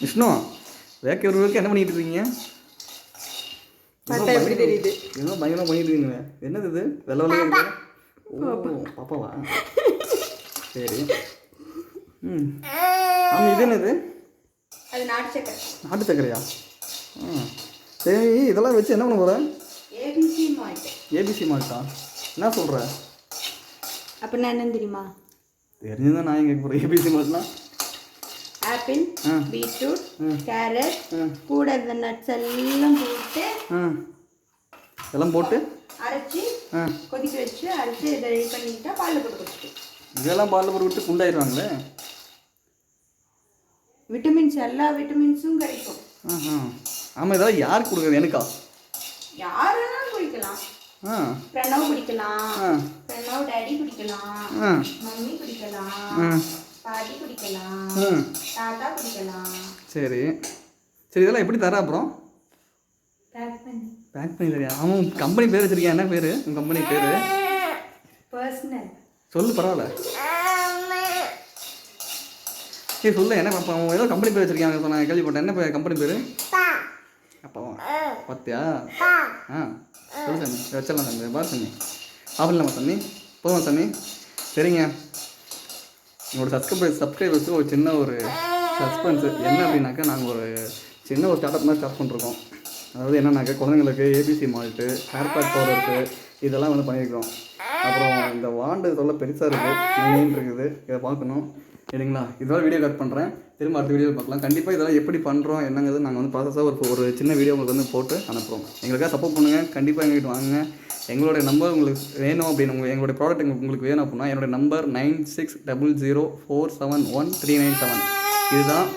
விஷ்ணு வேக்க ஒரு என்ன பண்ணிட்டு இருக்கீங்க? எப்படி தெரியுது? ஏதோ பயங்கரமாக பண்ணிட்டு இருக்கீங்க. என்னது இது வெள்ளை வெள்ளை? ஓ பாப்பாவா? சரி. ஆமாம், இது என்னது? அது நாட்டு சக்கரை. நாட்டு சக்கரையா? சரி, இதெல்லாம் வச்சு என்ன பண்ண போகிற? ABC malt. ABC Malta? என்ன சொல்கிற? அப்படின்னா என்னன்னு தெரியுமா? தெரிஞ்சுதான் நான் எங்கே போகிறேன். ஏபிசி மால்ட்னா ஆப்பிள், பீட்ரூட், கேரட், கூட இந்த நட்ஸ் எல்லாம் போட்டு எல்லாம் போட்டு அரைச்சி கொதிக்க வச்சு அரைச்சி இதை ரெடி பண்ணிட்டா பாலில் போட்டு கொடுத்துட்டு. இதெல்லாம் பாலில் போட்டு விட்டு குண்டாயிடுவாங்களே. விட்டமின்ஸ் எல்லா விட்டமின்ஸும் கிடைக்கும். ஆமாம், இதெல்லாம் யாருக்கு கொடுக்குறது? எனக்கா? யாரெல்லாம் குடிக்கலாம். பிரணவ் குடிக்கலாம், பிரணவ் டேடி குடிக்கலாம், மம்மி குடிக்கலாம், பாட்டி குடிக்கலாம், தாத்தா குடிக்கலாம். சரி சரி, இதெல்லாம் எப்படி தர? அப்புறம் பேக் பண்ணி தரியா? அவன் கம்பெனி பேர் வச்சிருக்கேன். என்ன பேர் உங்கள் கம்பெனி பேர்? பர்சனல். சொல்லு, பரவாயில்ல. சரி சொல்லு, என்ன பாப்பா? அவன் ஏதோ கம்பெனி பேர் வச்சிருக்காங்க நான் கேள்விப்பட்டேன். என்ன கம்பெனி பேர்? அப்பாவா? பார்த்தியா? சொல்லு சாமி, வச்சிடலாம் சாமி. பாரு சாமி, சாப்பிடலாமா சாமி? போதுமா சாமி? சரிங்க, என்னோடய சப்ஸ்கிரைபர்ஸுக்கு ஒரு சின்ன ஒரு சஸ்பென்ஸு. என்ன அப்படின்னாக்கா, நாங்கள் ஒரு சின்ன ஒரு ஸ்டார்ட் மாதிரி ஸ்டார்ட் பண்ணிருக்கோம். அதாவது என்னன்னாக்கா, குழந்தைங்களுக்கு ஏபிசி மால்ட்டு, ஹேர் பேக் பவுடருக்கு இதெல்லாம் வந்து பண்ணியிருக்கிறோம். அப்புறம் இந்த வாண்டு சொல்ல பெருசாக இருக்குது, மெயின் இருக்குது, இதை பார்க்கணும் சரிங்களா? இதோட வீடியோ கட் பண்ணுறேன். திரும்ப அடுத்த வீடியோ பார்க்கலாம். கண்டிப்பாக இதெல்லாம் எப்படி பண்ணுறோம் என்னங்கிறது நாங்கள் வந்து ப்ராசஸாக ஒரு சின்ன வீடியோ உங்களுக்கு வந்து போட்டு அனுப்புகிறோம். எங்களுக்காக சப்போர்ட் பண்ணுங்கள். கண்டிப்பாக எங்கள்கிட்ட வாங்க. எங்களுடைய நம்பர் உங்களுக்கு வேணும் அப்படின்னு, எங்களுடைய ப்ராடக்ட் உங்களுக்கு வேணும் அப்படின்னா என்னுடைய நம்பர் 9600471397. இதுதான்.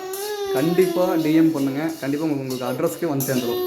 கண்டிப்பாக டிஎம் பண்ணுங்கள். கண்டிப்பாக உங்களுக்கு அட்ரஸ்க்கு வந்து சேர்ந்துடும்.